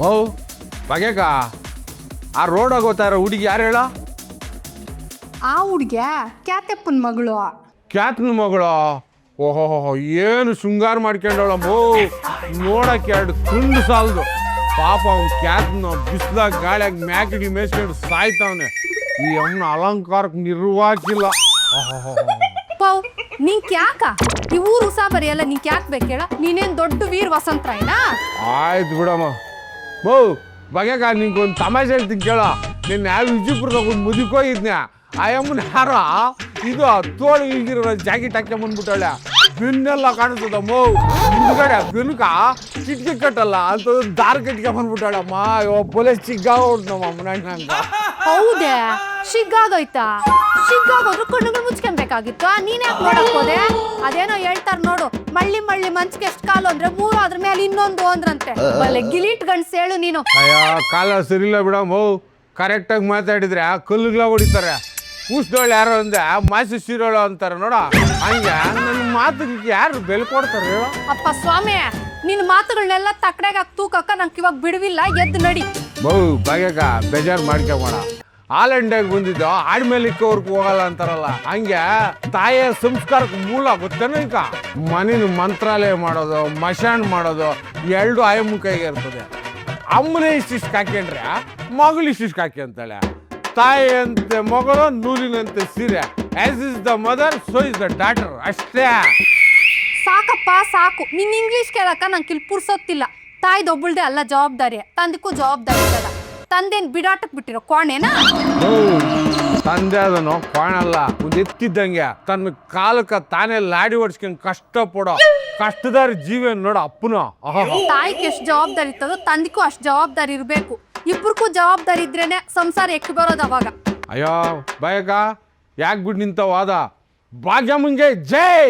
ಓ ಬಗ್ಯಾಕ ಆ ರೋಡಾಗ ಹೋಗ್ತಾ ಇರೋ ಹುಡುಗಿ ಯಾರು ಹೇಳ? ಆ ಹುಡ್ಗ್ಯ ಕ್ಯಾತೆಪ್ಪನ ಮಗಳು. ಕ್ಯಾತ್ನ ಮಗಳು. ಓಹೋ ಏನು ಶೃಂಗಾರ ಮಾಡ್ಕೊಂಡವಳಮ್ಮೋ, ನೋಡಕ್ಕೆ ಎರಡು ತುಂಡು ಸಾಲದು. ಪಾಪ ಅವ್ನು ಕ್ಯಾತ್ನ ಬಿಸಿಲಾಗ ಗಾಳಿಯಾಗ ಮ್ಯಾಕಿಡಿ ಮೇಯ್ಸ್ಕೊಂಡು ಸಾಯ್ತಾವನೆ. ಈ ಅಮ್ಮನ ಅಲಂಕಾರಕ್ಕೆ ನಿರ್ವಾಕಿಲ್ಲ. ಪೌ ನಿಂಕ್ ಯಾಕ ಈ ಊರು ಉಸಾಬರಿ ಎಲ್ಲ ನಿಂಕ್ ಯಾಕೆ ಬೇಕೇಳ? ನೀನೇನ್ ದೊಡ್ಡ ವೀರ್ ವಸಂತರಾಯನಾ? ಆಯ್ತು ಬಿಡಮ್ಮ. ಬೋ ಬಗ್ಯಾಕ ನಿಂಗೊಂದು ತಮಾಷೆ ಹೇಳ್ತೀನಿ ಕೇಳ. ನಿನ್ನ ಯಾವ ವಿಜಯಪುರದಾಗ ಒಂದು ಮುದುಕೋಗಿದ್ನ, ಆ ಅಮ್ಮನ ಯಾರ ಇದು ತೋಳು ಈಗಿರೋ ಜಾಕೆಟ್ ಹಾಕ್ಕೊಂಬಂದ್ಬಿಟ್ಟಾಳೆ. ಬೆನ್ನೆಲ್ಲ ಕಾಣಿಸ್ತದ ಮೋ, ಮುಂದ್ಗಡೆ ಬೆನ್ಕ ಕಿಟಕಿ ಕಟ್ಟಲ್ಲ ಅಂತ ದಾರ್ ಕಟ್ಕೊಂಬಂದ್ಬಿಟ್ಟಾಳಮ್ಮ. ಪೊಲೀಸ್ ಚಿಗ್ಗಾಗೋಡ್ ನಮ್ಮ ಅಮ್ಮನ ಹಂಗ. ಹೌದೇ? ಶಿಗ್ಗಾಗೋಯ್ತಾ? ಶಿಗ್ಗಾಗೋದ್ರು ಕಣ್ಣುಗಳು ಮುಚ್ಕೊಬೇಕಾಗಿತ್ತು. ನೀನ್ ಯಾಕೆ ನೋಡಕ್ ಹೋದೆ? ಅದೇನೋ ಹೇಳ್ತಾರ ನೋಡು, ಮಳ್ಳಿ ಮಳ್ಳಿ ಮಂಚ್ಗೆ ಎಷ್ಟು ಕಾಲು ಅಂದ್ರೆ 3, ಅದ್ರ ಮೇಲೆ ಇನ್ನೊಂದು ಅಂದ್ರಂತೆ. ಬಲೆ ಗಿಲೀಟ್ ಗಂಡ್ಸ್ ಹೇಳು ನೀನು. ಅಯ್ಯ ಕಾಲ ಸರಿಲ್ಲ ಬಿಡಮ್ಮ. ಕರೆಕ್ಟಾಗಿ ಮಾತಾಡಿದ್ರೆ ಕಲ್ಲುಗಳ ಹೊಡಿತಾರೆ. ಕೂಸ್ದೋಳು ಯಾರು ಅಂದೆ ಮಾಸಿ ಸೀರೋಳು ಅಂತಾರೆ ನೋಡ. ಹಂಗೆ ನನ್ನ ಮಾತಿಗೆ ಯಾರು ಬೆಲೆ ಕೊಡ್ತಾರೆ ಹೇಳು? ಅಪ್ಪ ಸ್ವಾಮಿ, ನಿನ್ ಮಾತುಗಳನ್ನೆಲ್ಲ ತಕ್ಕಡೆಗೆ ತೂಕಕ್ಕ ನಂಗೆ ಇವಾಗ ಬಿಡುವಿಲ್ಲ, ಎದ್ದು ನಡಿ. ಬಹು ಬಗ್ಯಾಕ ಬೇಜಾರು ಮಾಡ್ಕೊಬೇಡ. ಹಾಲೆಂಡಾಗ ಬಂದಿದ್ದು ಆಡ್ಮೇಲಿಕ್ಕವ್ರಿಗೆ ಹೋಗಲ್ಲ ಅಂತಾರಲ್ಲ, ಹಂಗೆ ತಾಯಿಯ ಸಂಸ್ಕಾರಕ್ಕೆ ಮೂಲ ಗೊತ್ತೇನೋ. ಈಗ ಮನೇನ ಮಂತ್ರಾಲಯ ಮಾಡೋದು, ಮಶಾನ್ ಮಾಡೋದು ಎರಡು ಆಯಮ್ಮ ಕೈಗೆ ಇರ್ತದೆ. ಅಮ್ಮನೇ ಇಷ್ಟಿಷ್ಟು ಹಾಕ್ಯಂಡ್ರೆ ಮಗಳು ಇಷ್ಟಿಷ್ಟು ಹಾಕ್ಯಂತಾಳೆ. ತಾಯಿ ಅಂತೆ ಮಗಳು, ನೂಲಿನಂತೆ ಸೀರೆ. As is the mother so is the daughter. ಅಷ್ಟೇ. ಸಾಕಪ್ಪ ಸಾಕು. ನಿನ್ ಇಂಗ್ಲೀಷ್ ಕೇಳಕ್ಕ ನಂಗೆ ಇಲ್ಲಿ ಪುರ್ಸೊತ್ತಿಲ್ಲ. ತಾಯ್ದೊಬ್ಬಳ್ದೆ ಅಲ್ಲ ಜವಾಬ್ದಾರಿ, ತಂದಕ್ಕೂ ಜವಾಬ್ದಾರಿ ಇರ್ತದ. ತಂದೇನ್ ಬಿಡಾಟಕ್ ಬಿಟ್ಟಿರೋ ಕೋಣೆನಾ? ತಂದೆ ಅದನ್ನು ಕೋಣಲ್ಲ, ಒಂದು ಎತ್ತಿದ್ದಂಗೆ ತನ್ನ ಕಾಲಕ್ಕ ತಾನೇ ಲಾಡಿ ಹೊಡ್ಸ್ಕೊಂಡು ಕಷ್ಟಪಡೋ ಕಷ್ಟದಾರಿ ಜೀವ ನೋಡ ಅಪ್ಪನ. ತಾಯಿಗೆ ಎಷ್ಟು ಜವಾಬ್ದಾರಿ ಇರ್ತದೋ ತಂದಕ್ಕೂ ಅಷ್ಟು ಜವಾಬ್ದಾರಿ ಇರಬೇಕು. ಇಬ್ರಿಗೂ ಜವಾಬ್ದಾರಿ ಇದ್ರೇನೆ ಸಂಸಾರ ಎಕ್ಕಿ ಬರೋದು ಅವಾಗ. ಅಯ್ಯೋ ಬಯಕ ಯಾಕೆ ಬಿಟ್ಟು ನಿಂತ ವಾದ. ಭಾಗ್ಯಮ್ಮಂಗೆ ಜೈ.